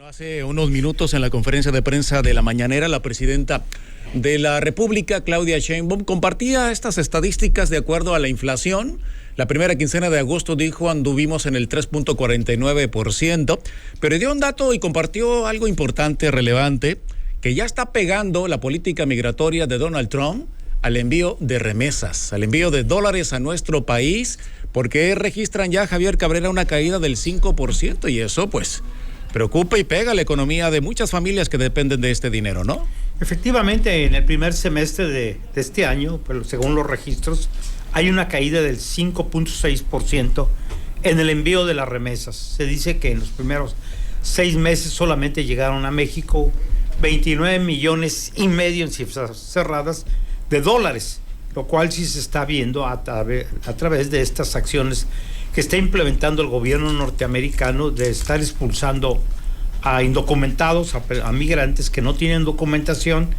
Bueno, hace unos minutos en la conferencia de prensa de la mañanera, la presidenta de la República, Claudia Sheinbaum, compartía estas estadísticas de acuerdo a la inflación. La primera quincena de agosto, dijo, anduvimos en el 3.49%, pero dio un dato y compartió algo importante, relevante, que ya está pegando la política migratoria de Donald Trump al envío de remesas, al envío de dólares a nuestro país, porque registran ya, Javier Cabrera, una caída del 5%, y eso pues preocupa y pega la economía de muchas familias que dependen de este dinero, ¿no? Efectivamente, en el primer semestre de este año, pero según los registros, hay una caída del 5.6% en el envío de las remesas. Se dice que en los primeros 6 meses solamente llegaron a México 29 millones y medio en cifras cerradas de dólares, lo cual sí se está viendo a través de estas acciones que está implementando el gobierno norteamericano de estar expulsando a indocumentados, a migrantes que no tienen documentación,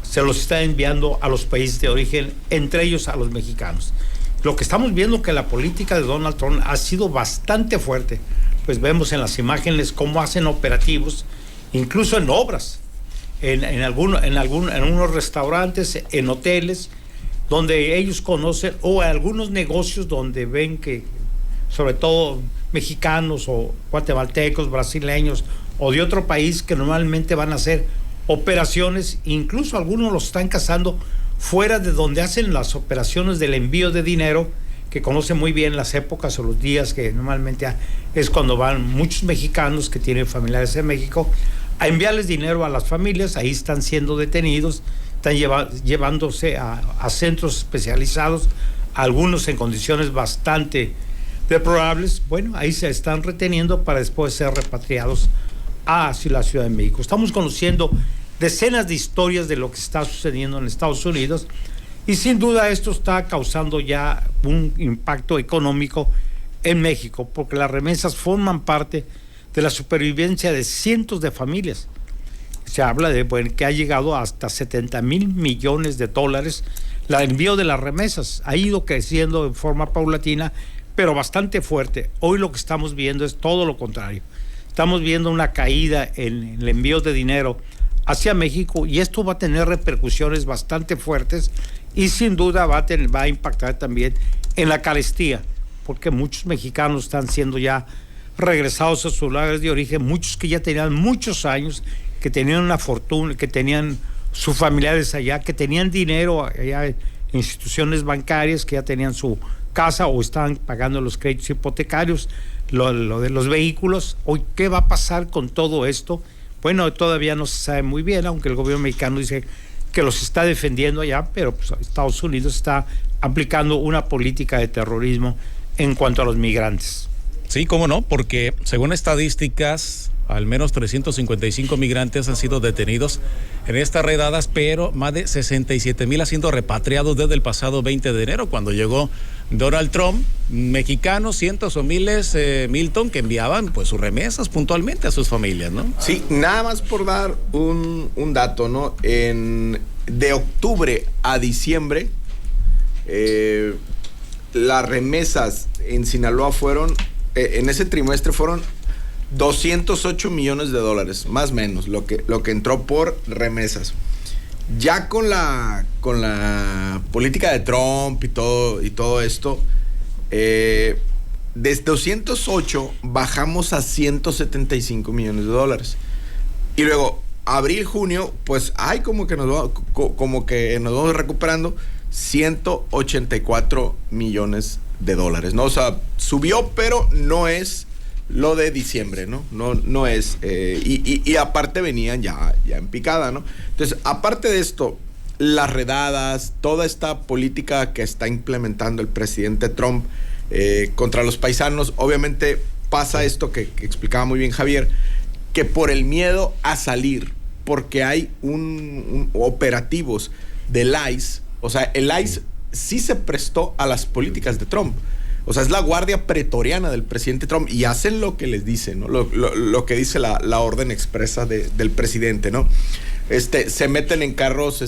se los está enviando a los países de origen, entre ellos a los mexicanos. Lo que estamos viendo que la política de Donald Trump ha sido bastante fuerte, pues vemos en las imágenes cómo hacen operativos, incluso en obras, en algunos restaurantes, en hoteles, donde ellos conocen, o en algunos negocios donde ven que, sobre todo mexicanos o guatemaltecos, brasileños o de otro país, que normalmente van a hacer operaciones, incluso algunos los están cazando fuera de donde hacen las operaciones del envío de dinero, que conocen muy bien las épocas o los días que normalmente es cuando van muchos mexicanos que tienen familiares en México a enviarles dinero a las familias. Ahí están siendo detenidos, están llevándose a centros especializados, algunos en condiciones bastante deplorables. Bueno, ahí se están reteniendo para después ser repatriados hacia la Ciudad de México. Estamos conociendo decenas de historias de lo que está sucediendo en Estados Unidos, y sin duda esto está causando ya un impacto económico en México, porque las remesas forman parte de la supervivencia de cientos de familias. Se habla de que ha llegado hasta 70,000 millones de dólares el envío de las remesas. Ha ido creciendo en forma paulatina, pero bastante fuerte. Hoy lo que estamos viendo es todo lo contrario. Estamos viendo una caída en el envío de dinero hacia México, y esto va a tener repercusiones bastante fuertes, y sin duda va a impactar también en la carestía, porque muchos mexicanos están siendo ya regresados a sus lugares de origen, muchos que ya tenían muchos años, que tenían una fortuna, que tenían sus familiares allá, que tenían dinero allá en instituciones bancarias, que ya tenían su casa o estaban pagando los créditos hipotecarios, lo de los vehículos. Hoy, ¿qué va a pasar con todo esto? Bueno, todavía no se sabe muy bien, aunque el gobierno mexicano dice que los está defendiendo allá, pero pues Estados Unidos está aplicando una política de terrorismo en cuanto a los migrantes. Sí, cómo no, porque según estadísticas, al menos 355 migrantes han sido detenidos en estas redadas, pero más de 67,000 han sido repatriados desde el pasado 20 de enero, cuando llegó Donald Trump. Mexicanos, cientos o miles, Milton, que enviaban pues sus remesas puntualmente a sus familias, ¿no? Sí, nada más por dar un dato, ¿no? De octubre a diciembre, las remesas en Sinaloa fueron, en ese trimestre fueron 208 millones de dólares, más o menos, lo que entró por remesas. Ya con la política de Trump y todo esto, desde 208 bajamos a 175 millones de dólares. Y luego, abril, junio, pues hay como que nos vamos recuperando 184 millones de dólares, ¿no? O sea, subió, pero no es lo de diciembre, ¿no? No es. Y aparte venían ya en picada, ¿no? Entonces, aparte de esto, las redadas, toda esta política que está implementando el presidente Trump contra los paisanos, obviamente pasa esto que explicaba muy bien Javier, que por el miedo a salir, porque hay operativos del ICE, o sea, el ICE sí se prestó a las políticas de Trump. O sea, es la guardia pretoriana del presidente Trump, y hacen lo que les dicen, ¿no? Lo que dice la orden expresa del presidente, ¿no? Se meten en carros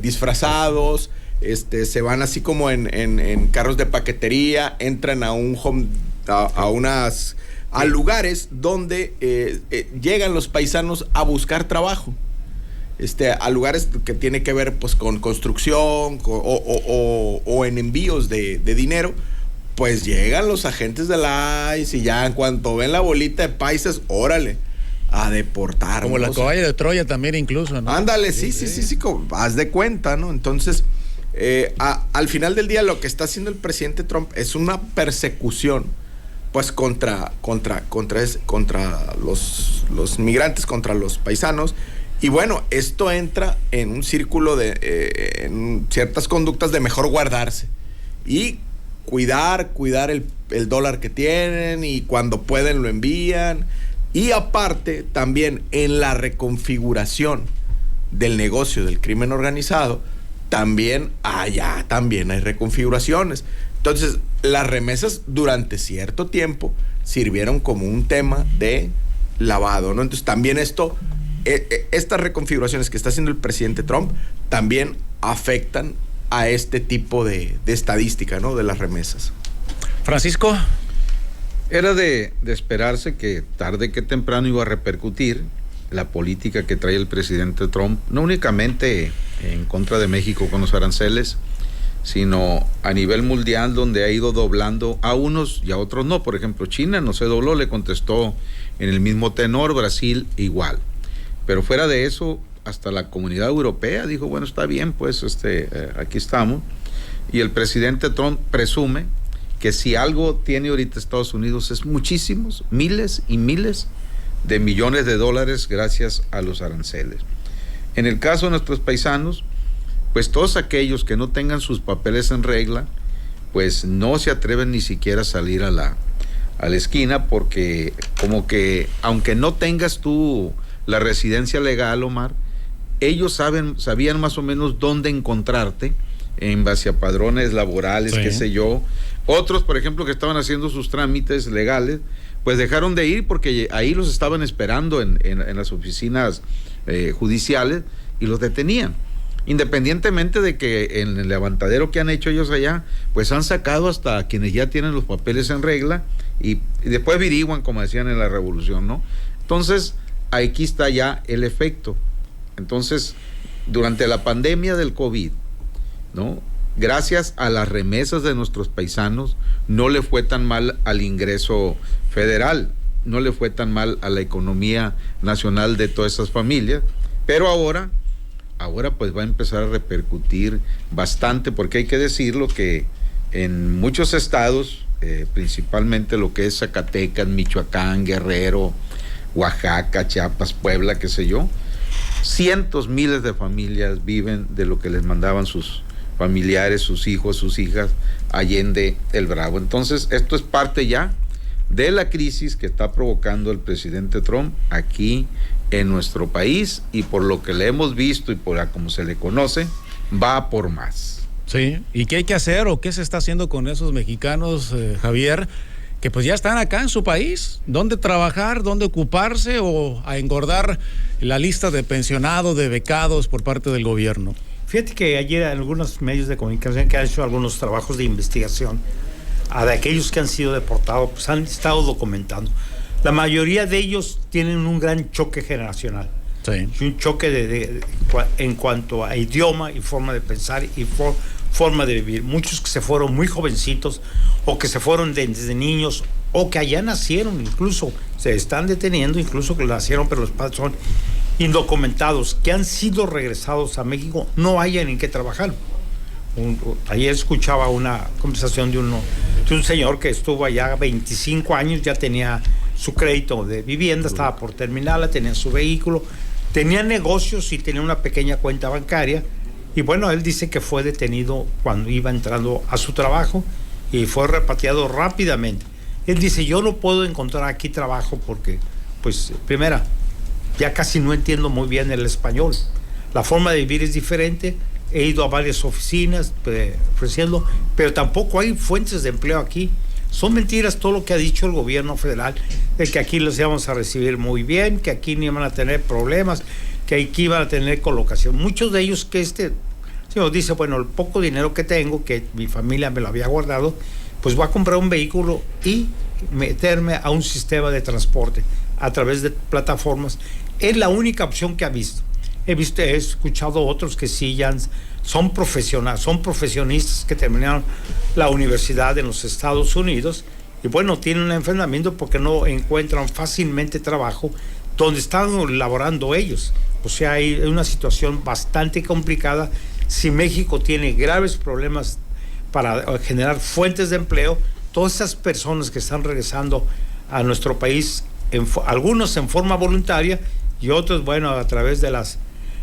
disfrazados, se van así como en carros de paquetería, entran a unas a lugares donde llegan los paisanos a buscar trabajo. A lugares que tiene que ver pues con construcción o en envíos de dinero, pues llegan los agentes de la ICE y ya en cuanto ven la bolita de paisas, órale, a deportar. Como la caballa de Troya también incluso, ¿no? Ándale, sí, haz de cuenta, ¿no? Entonces, al final del día lo que está haciendo el presidente Trump es una persecución pues contra los migrantes, contra los paisanos. Y bueno, esto entra en un círculo en ciertas conductas de mejor guardarse y cuidar el dólar que tienen, y cuando pueden lo envían. Y aparte, también en la reconfiguración del negocio del crimen organizado, también hay reconfiguraciones. Entonces, las remesas durante cierto tiempo sirvieron como un tema de lavado, ¿no? Entonces, también estas reconfiguraciones que está haciendo el presidente Trump también afectan a este tipo de estadística, ¿no? De las remesas. Francisco. Era de esperarse que tarde que temprano iba a repercutir la política que trae el presidente Trump, no únicamente en contra de México con los aranceles, sino a nivel mundial, donde ha ido doblando a unos y a otros no. Por ejemplo, China no se dobló, le contestó en el mismo tenor, Brasil igual. Pero fuera de eso, hasta la Comunidad Europea dijo, bueno, está bien, pues aquí estamos. Y el presidente Trump presume que si algo tiene ahorita Estados Unidos es muchísimos, miles y miles de millones de dólares gracias a los aranceles. En el caso de nuestros paisanos, pues todos aquellos que no tengan sus papeles en regla, pues no se atreven ni siquiera a salir a la esquina, porque como que aunque no tengas tú la residencia legal, Omar, ellos sabían más o menos dónde encontrarte en base a padrones laborales, sí, qué sé yo. Otros, por ejemplo, que estaban haciendo sus trámites legales, pues dejaron de ir porque ahí los estaban esperando en las oficinas judiciales y los detenían. Independientemente de que en el levantadero que han hecho ellos allá, pues han sacado hasta quienes ya tienen los papeles en regla y después averiguan, como decían en la revolución, ¿no? Entonces, aquí está ya el efecto. Entonces, durante la pandemia del COVID, ¿no? Gracias a las remesas de nuestros paisanos, no le fue tan mal al ingreso federal, no le fue tan mal a la economía nacional de todas esas familias, pero ahora pues va a empezar a repercutir bastante, porque hay que decirlo que en muchos estados, principalmente lo que es Zacatecas, Michoacán, Guerrero, Oaxaca, Chiapas, Puebla, qué sé yo, cientos, miles de familias viven de lo que les mandaban sus familiares, sus hijos, sus hijas, allende el Bravo. Entonces, esto es parte ya de la crisis que está provocando el presidente Trump aquí en nuestro país, y por lo que le hemos visto y por como se le conoce, va por más. Sí, ¿y qué hay que hacer o qué se está haciendo con esos mexicanos, Javier, que pues ya están acá en su país? ¿Dónde trabajar, dónde ocuparse o a engordar la lista de pensionados, de becados por parte del gobierno? Fíjate que ayer algunos medios de comunicación que han hecho algunos trabajos de investigación de aquellos que han sido deportados, pues han estado documentando. La mayoría de ellos tienen un gran choque generacional. Sí. Un choque en cuanto a idioma y forma de pensar y forma de vivir. Muchos que se fueron muy jovencitos o que se fueron desde niños o que allá nacieron, incluso se están deteniendo, incluso que nacieron pero los padres son indocumentados, que han sido regresados a México, no hayan en qué trabajar. Ayer escuchaba una conversación de un señor que estuvo allá 25 años, ya tenía su crédito de vivienda, estaba por terminarla, tenía su vehículo, tenía negocios y tenía una pequeña cuenta bancaria, y bueno, él dice que fue detenido cuando iba entrando a su trabajo y fue repatriado rápidamente. Él dice, yo no puedo encontrar aquí trabajo porque, pues, primera, ya casi no entiendo muy bien el español. La forma de vivir es diferente. He ido a varias oficinas ofreciendo, pero tampoco hay fuentes de empleo aquí. Son mentiras todo lo que ha dicho el gobierno federal, de que aquí los íbamos a recibir muy bien, que aquí no iban a tener problemas, que aquí iban a tener colocación. Muchos de ellos que señor dice, bueno, el poco dinero que tengo, que mi familia me lo había guardado, pues voy a comprar un vehículo y meterme a un sistema de transporte a través de plataformas. Es la única opción que ha visto. He escuchado otros que sí ya son profesionales, son profesionistas que terminaron la universidad en los Estados Unidos y bueno, tienen un enfrentamiento porque no encuentran fácilmente trabajo donde están laborando ellos. O sea, hay una situación bastante complicada. Si México tiene graves problemas para generar fuentes de empleo, todas esas personas que están regresando a nuestro país, algunos en forma voluntaria y otros, bueno, a través de las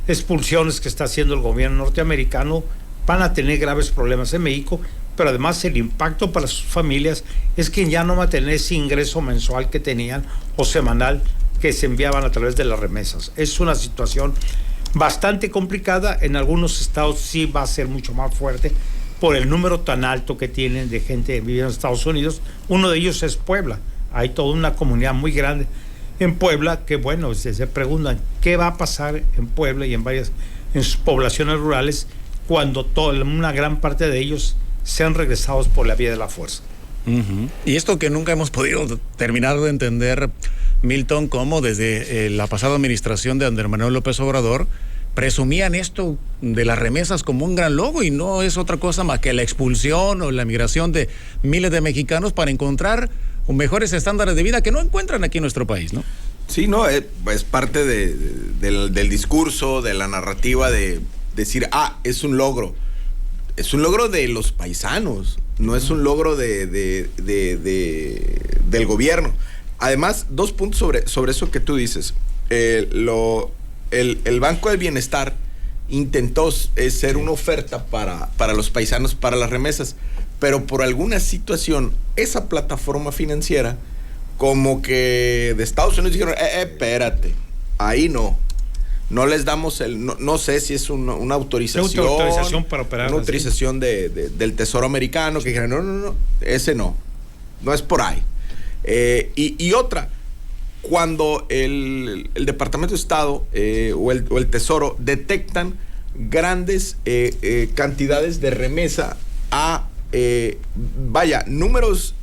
expulsiones que está haciendo el gobierno norteamericano, van a tener graves problemas en México, pero además el impacto para sus familias es que ya no va a tener ese ingreso mensual que tenían o semanal que se enviaban a través de las remesas. Es una situación bastante complicada. En algunos estados sí va a ser mucho más fuerte por el número tan alto que tienen de gente viviendo en Estados Unidos. Uno de ellos es Puebla. Hay toda una comunidad muy grande en Puebla que, bueno, se preguntan qué va a pasar en Puebla y en sus poblaciones rurales cuando una gran parte de ellos sean regresados por la vía de la fuerza. Uh-huh. Y esto que nunca hemos podido terminar de entender, Milton, cómo desde la pasada administración de Andrés Manuel López Obrador presumían esto de las remesas como un gran logro y no es otra cosa más que la expulsión o la migración de miles de mexicanos para encontrar mejores estándares de vida que no encuentran aquí en nuestro país, ¿no? Sí, no, es parte del discurso, de la narrativa de decir, es un logro. Es un logro de los paisanos, no es un logro del gobierno. Además, 2 puntos sobre eso que tú dices. El Banco del Bienestar intentó ser una oferta para los paisanos, para las remesas, pero por alguna situación, esa plataforma financiera, como que de Estados Unidos dijeron, espérate, ahí no les damos no sé si es una autorización para operar, una autorización del Tesoro americano, que dijeron, no, ese no es por ahí. Y otra, cuando el Departamento de Estado o el Tesoro detectan grandes cantidades de remesa a números,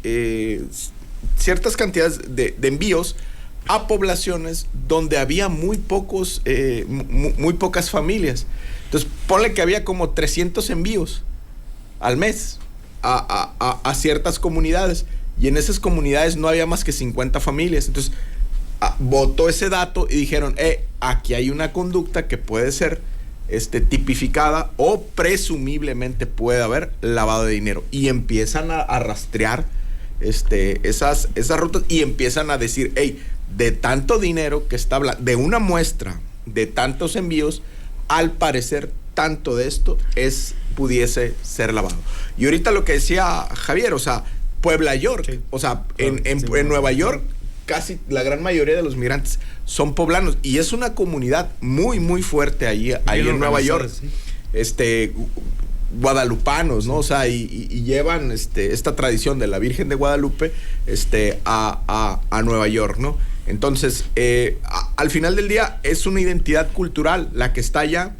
ciertas cantidades de envíos a poblaciones donde había muy pocas familias. Entonces, ponle que había como 300 envíos al mes a ciertas comunidades, y en esas comunidades no había más que 50 familias. Entonces, votó ese dato y dijeron, aquí hay una conducta que puede ser tipificada o presumiblemente puede haber lavado de dinero, y empiezan a rastrear esas rutas y empiezan a decir, de tanto dinero que está hablando, de una muestra de tantos envíos, al parecer tanto de esto pudiese ser lavado. Y ahorita lo que decía Javier, o sea, Puebla, York, sí. O sea, en Nueva York casi la gran mayoría de los migrantes son poblanos, y es una comunidad muy, muy fuerte ahí en Nueva York. Sí. Guadalupanos, ¿no? O sea, y llevan esta tradición de la Virgen de Guadalupe a Nueva York, ¿no? Entonces, al final del día es una identidad cultural la que está allá,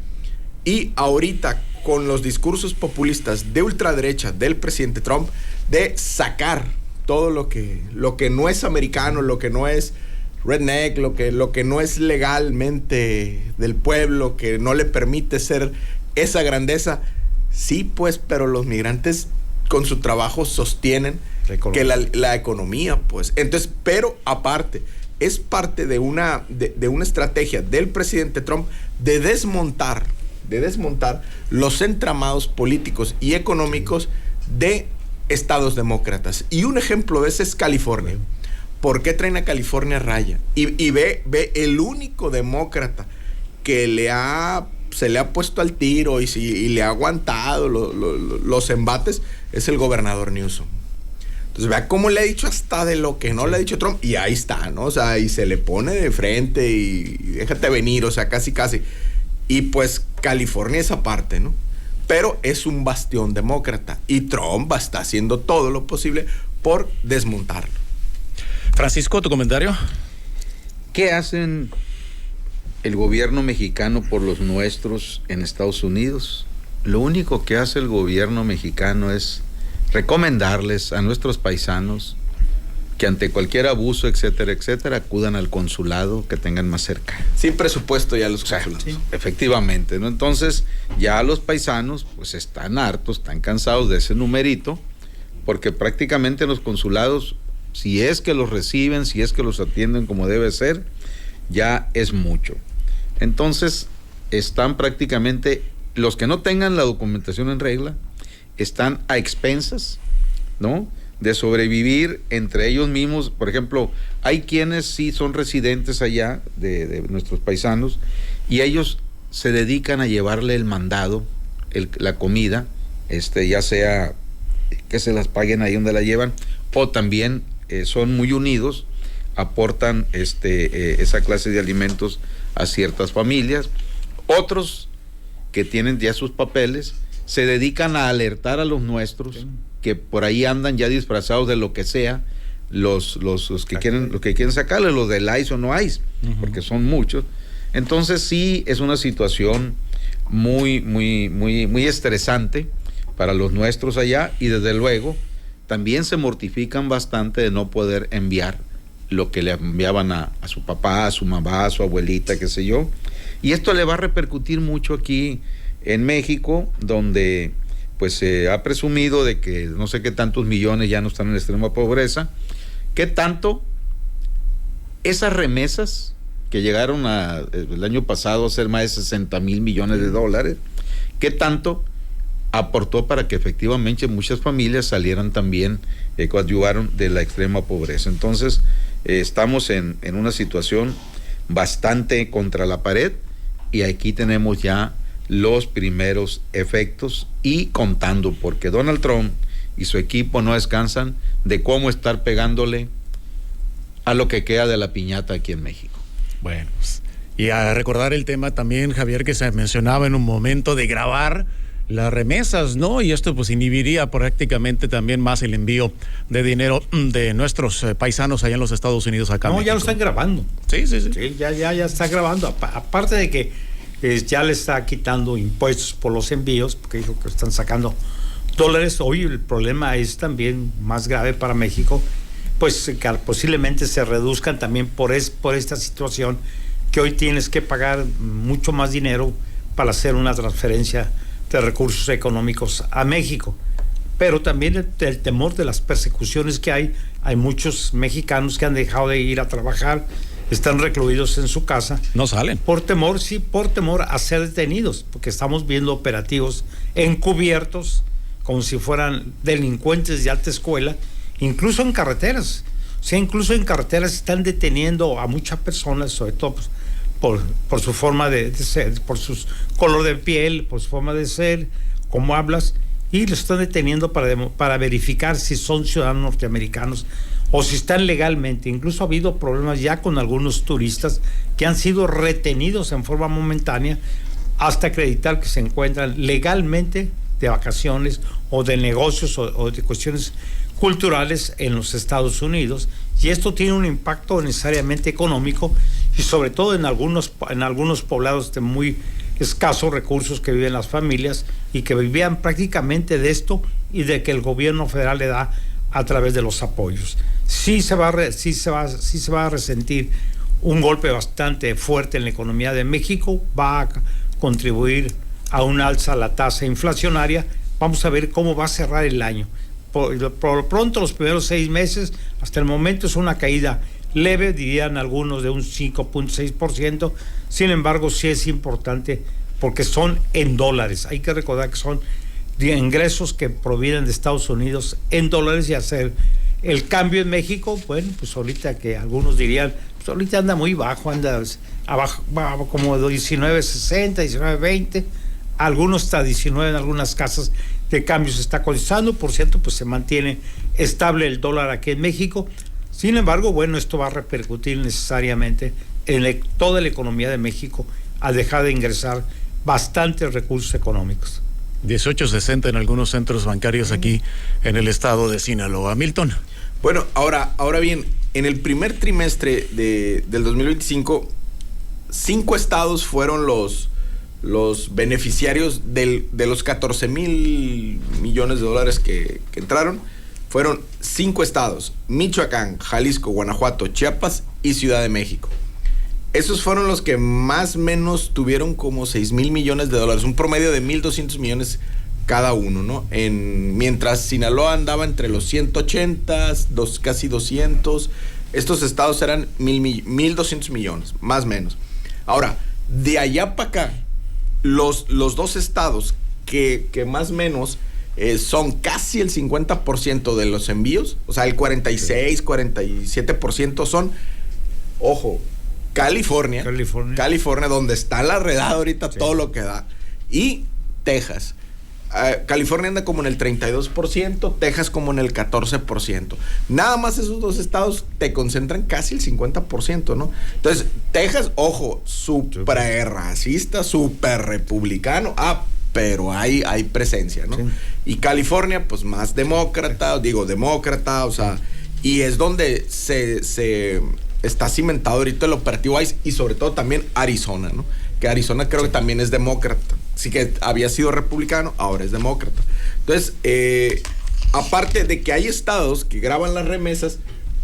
y ahorita con los discursos populistas de ultraderecha del presidente Trump de sacar todo lo que no es americano, lo que no es redneck, lo que no es legalmente del pueblo, que no le permite ser esa grandeza. Sí, pues, pero los migrantes con su trabajo sostienen que la economía, pues. Entonces, pero aparte, es parte de una estrategia del presidente Trump de desmontar los entramados políticos y económicos de estados demócratas. Y un ejemplo de ese es California. ¿Por qué traen a California a raya? Y ve el único demócrata que se le ha puesto al tiro y le ha aguantado los embates, es el gobernador Newsom. Entonces, vea cómo le ha dicho hasta de lo que no le ha dicho Trump, y ahí está, ¿no? O sea, y se le pone de frente y déjate venir, o sea, casi. Y pues California es aparte, ¿no? Pero es un bastión demócrata, y Trump está haciendo todo lo posible por desmontarlo. Francisco, ¿tu comentario? ¿Qué hacen el gobierno mexicano por los nuestros en Estados Unidos? Lo único que hace el gobierno mexicano es recomendarles a nuestros paisanos que ante cualquier abuso, etcétera, etcétera, acudan al consulado que tengan más cerca. Sin presupuesto ya los consulados. Sí, efectivamente, ¿no? Entonces, ya los paisanos pues están hartos, están cansados de ese numerito, porque prácticamente los consulados, si es que los reciben, si es que los atienden como debe ser, ya es mucho. Entonces, están prácticamente, los que no tengan la documentación en regla, están a expensas, ¿no?, de sobrevivir entre ellos mismos. Por ejemplo, hay quienes sí son residentes allá de nuestros paisanos y ellos se dedican a llevarle el mandado, la comida, ya sea que se las paguen ahí donde la llevan, o también son muy unidos, aportan esa clase de alimentos a ciertas familias. Otros que tienen ya sus papeles se dedican a alertar a los nuestros que por ahí andan ya disfrazados de lo que sea, los que quieren sacarle, los del ICE o no ICE, porque son muchos. Entonces sí es una situación muy, muy, muy, muy estresante para los nuestros allá, y desde luego también se mortifican bastante de no poder enviar lo que le enviaban a su papá, a su mamá, a su abuelita, qué sé yo. Y esto le va a repercutir mucho aquí en México, donde pues se ha presumido de que no sé qué tantos millones ya no están en extrema pobreza. ¿Qué tanto esas remesas que llegaron el año pasado a ser más de 60 mil millones de dólares, qué tanto aportó para que efectivamente muchas familias salieran también, coadyuvaron de la extrema pobreza? Entonces, estamos en una situación bastante contra la pared, y aquí tenemos ya los primeros efectos y contando, porque Donald Trump y su equipo no descansan de cómo estar pegándole a lo que queda de la piñata aquí en México. Bueno, pues, y a recordar el tema también, Javier, que se mencionaba en un momento de grabar las remesas, ¿no? Y esto pues inhibiría prácticamente también más el envío de dinero de nuestros paisanos allá en los Estados Unidos acá. No, México. ya lo están grabando. Sí. Sí, ya está grabando. Aparte de que ya le está quitando impuestos por los envíos, porque dijo que están sacando dólares. Hoy el problema es también más grave para México, pues que posiblemente se reduzcan también por esta situación, que hoy tienes que pagar mucho más dinero para hacer una transferencia de recursos económicos a México. Pero también el temor de las persecuciones que hay muchos mexicanos que han dejado de ir a trabajar, están recluidos en su casa. No salen. Por temor a ser detenidos, porque estamos viendo operativos encubiertos, como si fueran delincuentes de alta escuela, incluso en carreteras. O sea, incluso en carreteras están deteniendo a muchas personas, sobre todo pues, por su forma de ser, por su color de piel, por su forma de ser, cómo hablas, y los están deteniendo para verificar si son ciudadanos norteamericanos o si están legalmente. Incluso ha habido problemas ya con algunos turistas que han sido retenidos en forma momentánea hasta acreditar que se encuentran legalmente de vacaciones o de negocios o de cuestiones culturales en los Estados Unidos, y esto tiene un impacto necesariamente económico, y sobre todo en algunos poblados de muy escasos recursos que viven las familias y que vivían prácticamente de esto y de que el gobierno federal le da a través de los apoyos. Sí se va a resentir un golpe bastante fuerte en la economía de México, va a contribuir a un alza a la tasa inflacionaria. Vamos a ver cómo va a cerrar el año. Por lo pronto, los primeros 6 meses, hasta el momento, es una caída leve, dirían algunos de un 5.6%. Sin embargo, sí es importante porque son en dólares. Hay que recordar que son ingresos que provienen de Estados Unidos en dólares, y hacer el cambio en México, bueno, pues ahorita que algunos dirían, pues ahorita anda muy bajo, anda abajo, como 19.60, 19.20, algunos hasta 19 en algunas casas de cambio se está cotizando. Por cierto, pues se mantiene estable el dólar aquí en México. Sin embargo, bueno, esto va a repercutir necesariamente en toda la economía de México al dejar de ingresar bastantes recursos económicos. 18.60 en algunos centros bancarios aquí en el estado de Sinaloa. Milton. Bueno, ahora bien, en el primer trimestre del 2025, 5 estados fueron los los beneficiarios de los 14,000 millones de dólares que entraron fueron 5 estados: Michoacán, Jalisco, Guanajuato, Chiapas y Ciudad de México. Esos fueron los que más o menos tuvieron como 6,000 millones de dólares, un promedio de 1,200 millones cada uno, ¿no? Mientras Sinaloa andaba entre los 180, casi 200, estos estados eran 1,200 millones, más o menos. Ahora, de allá para acá, los 2 estados que más o menos son casi el 50% de los envíos, o sea, el 47% son, ojo, California, donde está la redada ahorita, sí, todo lo que da, y Texas. California anda como en el 32%, Texas como en el 14%. Nada más esos 2 estados te concentran casi el 50%, ¿no? Entonces, Texas, ojo, súper racista, súper republicano, pero hay presencia, ¿no? Sí. Y California, pues más demócrata, o sea, y es donde se está cimentado ahorita el operativo ICE, y sobre todo también Arizona, ¿no? Que Arizona creo que también es demócrata. Así que había sido republicano, ahora es demócrata. Entonces, aparte de que hay estados que graban las remesas,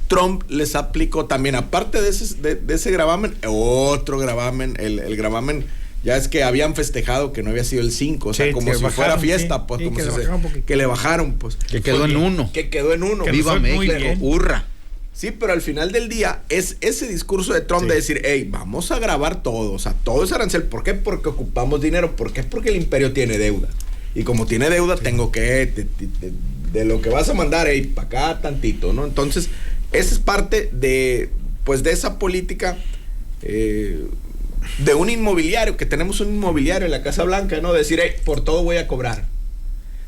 Trump les aplicó también, aparte de ese gravamen, otro gravamen, el gravamen, ya es que habían festejado que no había sido el 5, o sea, como si fuera fiesta, sí, pues, sí, como que le bajaron, pues. Que quedó en 1. Que quedó en 1. Viva México, hurra. Sí, pero al final del día es ese discurso de Trump, sí, de decir, hey, vamos a grabar todo, o sea, todo es arancel. ¿Por qué? Porque ocupamos dinero. ¿Por qué? Porque el imperio tiene deuda. Y como tiene deuda, sí, tengo que, de lo que vas a mandar, hey, para acá tantito, ¿no? Entonces, esa es parte de esa política de un inmobiliario, que tenemos un inmobiliario en la Casa Blanca, ¿no? De decir, hey, por todo voy a cobrar.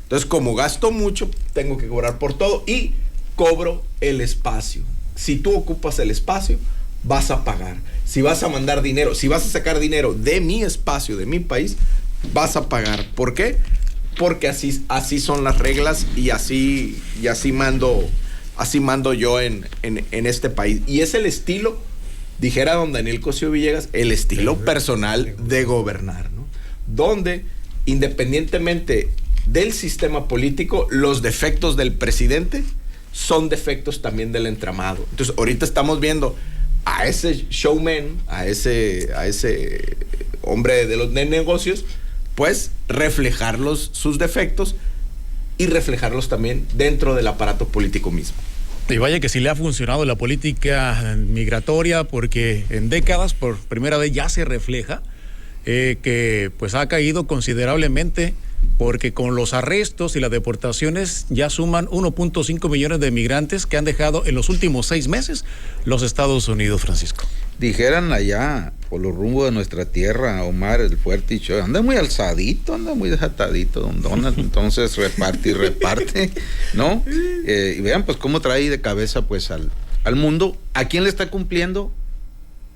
Entonces, como gasto mucho, tengo que cobrar por todo y cobro el espacio. Si tú ocupas el espacio, vas a pagar. Si vas a mandar dinero, si vas a sacar dinero de mi espacio, de mi país, vas a pagar. ¿Por qué? Porque así son las reglas y así mando yo en este país. Y es el estilo, dijera don Daniel Cosío Villegas, el estilo personal de gobernar, ¿no? Donde, independientemente del sistema político, los defectos del presidente son defectos también del entramado. Entonces, ahorita estamos viendo a ese showman, a ese hombre de los negocios, pues reflejar sus defectos y reflejarlos también dentro del aparato político mismo. Y vaya que sí le ha funcionado la política migratoria, porque en décadas por primera vez ya se refleja que pues ha caído considerablemente, porque con los arrestos y las deportaciones ya suman 1.5 millones de migrantes que han dejado en los últimos 6 meses los Estados Unidos, Francisco. Dijeran allá, por los rumbos de nuestra tierra, Omar, el fuerte y show, anda muy alzadito, anda muy desatadito, don Donald, entonces reparte, ¿no? Y vean pues cómo trae de cabeza pues al mundo. ¿A quién le está cumpliendo?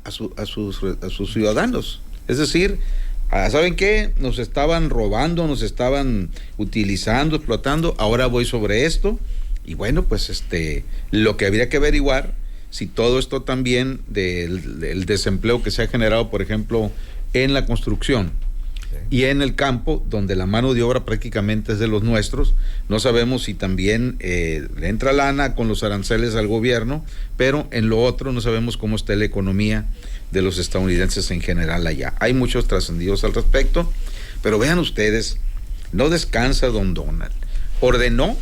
A sus ciudadanos. Es decir, ¿saben qué? Nos estaban robando, nos estaban utilizando, explotando, ahora voy sobre esto, y bueno, pues lo que habría que averiguar, si todo esto también del desempleo que se ha generado, por ejemplo, en la construcción, sí, y en el campo, donde la mano de obra prácticamente es de los nuestros, no sabemos si también le entra lana con los aranceles al gobierno, pero en lo otro no sabemos cómo está la economía de los estadounidenses en general allá. Hay muchos trascendidos al respecto, pero vean ustedes, no descansa don Donald. Ordenó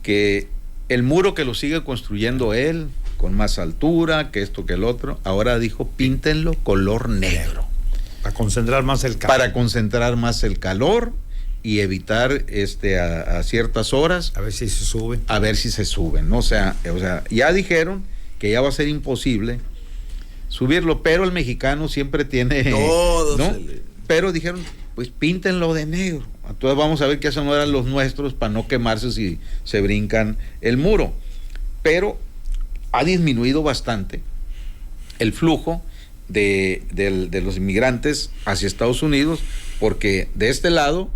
que el muro que lo sigue construyendo él, con más altura, que esto, que el otro, ahora dijo, píntenlo color negro. Para concentrar más el calor. Para concentrar más el calor y evitar a ciertas horas. A ver si se suben. A ver si se suben, ¿no? O sea, ya dijeron que ya va a ser imposible subirlo, pero el mexicano siempre tiene todo, ¿no? Pero dijeron, pues píntenlo de negro. Entonces vamos a ver qué hacen ahora los nuestros para no quemarse si se brincan el muro. Pero ha disminuido bastante el flujo de los inmigrantes hacia Estados Unidos, porque de este lado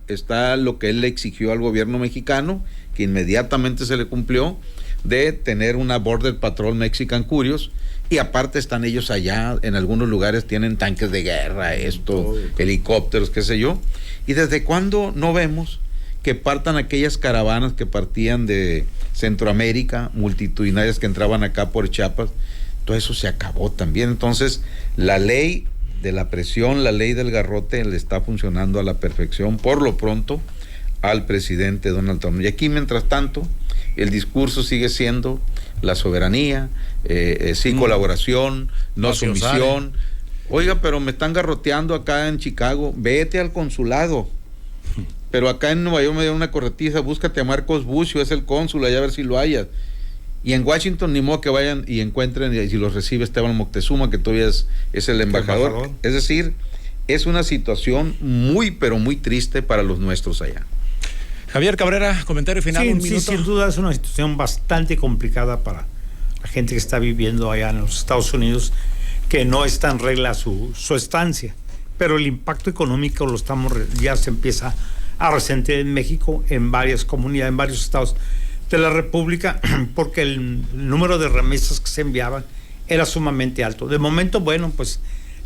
está lo que él le exigió al gobierno mexicano, que inmediatamente se le cumplió, de tener una Border Patrol Mexican Curious, Y aparte están ellos allá, en algunos lugares tienen tanques de guerra, helicópteros, qué sé yo. ¿Y desde cuándo no vemos que partan aquellas caravanas que partían de Centroamérica, multitudinarias que entraban acá por Chiapas? Todo eso se acabó también. Entonces, la ley de la presión, la ley del garrote le está funcionando a la perfección, por lo pronto, al presidente Donald Trump. Y aquí, mientras tanto, el discurso sigue siendo la soberanía, sí colaboración, no sumisión. Oiga, pero me están garroteando acá en Chicago, vete al consulado. Pero acá en Nueva York me dieron una corretiza, búscate a Marcos Bucio, es el cónsul, allá a ver si lo hayas. Y en Washington ni modo que vayan y encuentren, y si los recibe Esteban Moctezuma, que todavía es el embajador. Es decir, es una situación muy, pero muy triste para los nuestros allá. Javier Cabrera, comentario final. Sí, un minuto. sin duda es una situación bastante complicada para la gente que está viviendo allá en los Estados Unidos, que no está en regla su estancia. Pero el impacto económico ya se empieza a resentir en México, en varias comunidades, en varios estados de la República, porque el número de remesas que se enviaban era sumamente alto. De momento, bueno, pues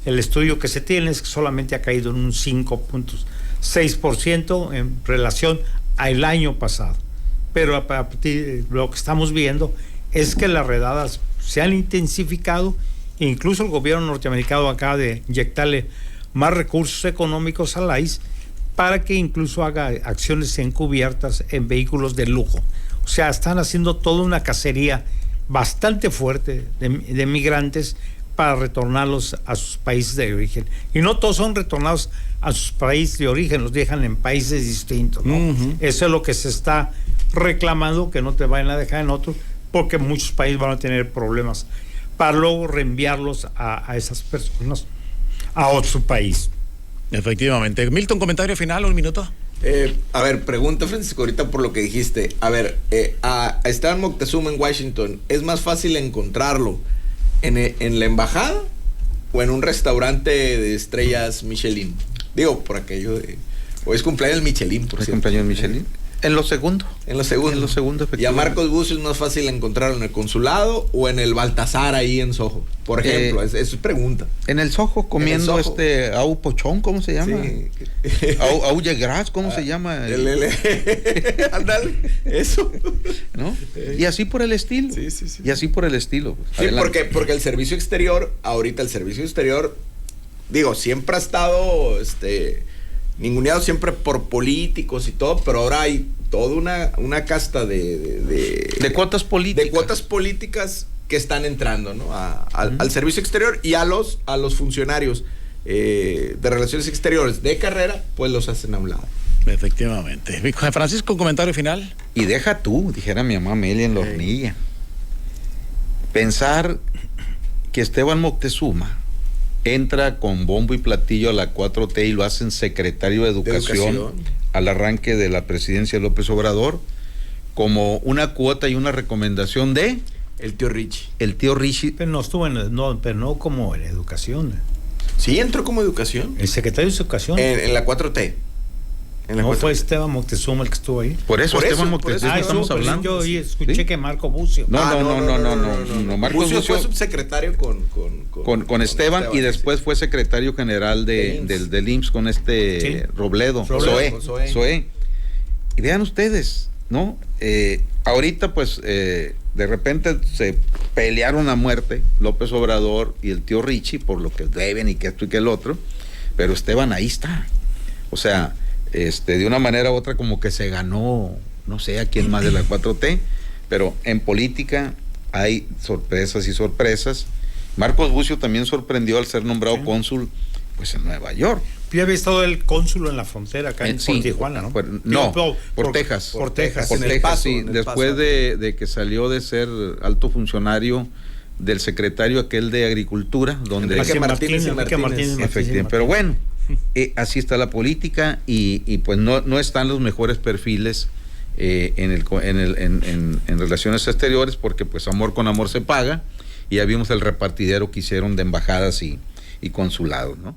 el estudio que se tiene es que solamente ha caído en un 5.6% en relación al año pasado. Pero a partir de lo que estamos viendo es que las redadas se han intensificado, e incluso el gobierno norteamericano acaba de inyectarle más recursos económicos al ICE para que incluso haga acciones encubiertas en vehículos de lujo. O sea, están haciendo toda una cacería bastante fuerte de migrantes para retornarlos a sus países de origen. Y no todos son retornados a sus países de origen, los dejan en países distintos, ¿no? Uh-huh. Eso es lo que se está reclamando, que no te vayan a dejar en otros, porque muchos países van a tener problemas para luego reenviarlos a esas personas a otro país. Efectivamente. Milton, comentario final, un minuto. A ver, pregunta, Francisco, ahorita por lo que dijiste. A ver, a Esteban Moctezuma en Washington, ¿es más fácil encontrarlo en la embajada o en un restaurante de estrellas Michelin? Digo, por aquello de... Hoy es cumpleaños Michelin, por cierto. ¿Cumpleaños Michelin? En lo segundo. En lo segundo, efectivamente. ¿Y a Marcos Bucio es más fácil encontrarlo en el consulado o en el Baltasar ahí en Soho? Por ejemplo, es pregunta. En el Soho comiendo Au Pochón, ¿cómo se llama? Sí. Au Yegras, ¿cómo se llama? Ándale, eso. ¿No? Y así por el estilo. Sí. Y así por el estilo. Sí, porque el servicio exterior, digo, siempre ha estado ninguneado siempre por políticos y todo, pero ahora hay toda una casta de cuotas políticas. De cuotas políticas que están entrando, ¿no? Al servicio exterior, y a los funcionarios de relaciones exteriores de carrera, pues los hacen a un lado. Efectivamente. Francisco, comentario final. Y deja tú, dijera mi mamá Amelia en la hornilla. Pensar que Esteban Moctezuma entra con bombo y platillo a la 4T y lo hacen secretario de Educación al arranque de la presidencia de López Obrador, como una cuota y una recomendación de el tío Richie. Pero no estuvo pero no como en educación. Sí, entró como educación. El secretario de Educación. En la 4T. ¿No fue Esteban Moctezuma el que estuvo ahí? Por eso Esteban Moctezuma estamos hablando. Yo escuché que Marco Bucio. No. Marcos Bucio fue subsecretario con Esteban, y después fue secretario general del IMSS con Robledo. Zoé. Y vean ustedes, ¿no? Ahorita pues de repente se pelearon a muerte López Obrador y el tío Richie por lo que deben y que esto y que el otro, pero Esteban ahí está. O sea, de una manera u otra como que se ganó, no sé a quién más de la 4T, pero en política hay sorpresas y sorpresas. Marcos Bucio también sorprendió al ser nombrado cónsul pues en Nueva York. Yo había estado el cónsul en la frontera acá por Tijuana, ¿no? Por Texas. Por Texas. Por Texas, sí. Después de que salió de ser alto funcionario del secretario aquel de Agricultura, donde Enrique Martínez. Efectivamente. Pero bueno, así está la política y pues no están los mejores perfiles en relaciones exteriores, porque pues amor con amor se paga, y ya vimos el repartidero que hicieron de embajadas y consulados, ¿no?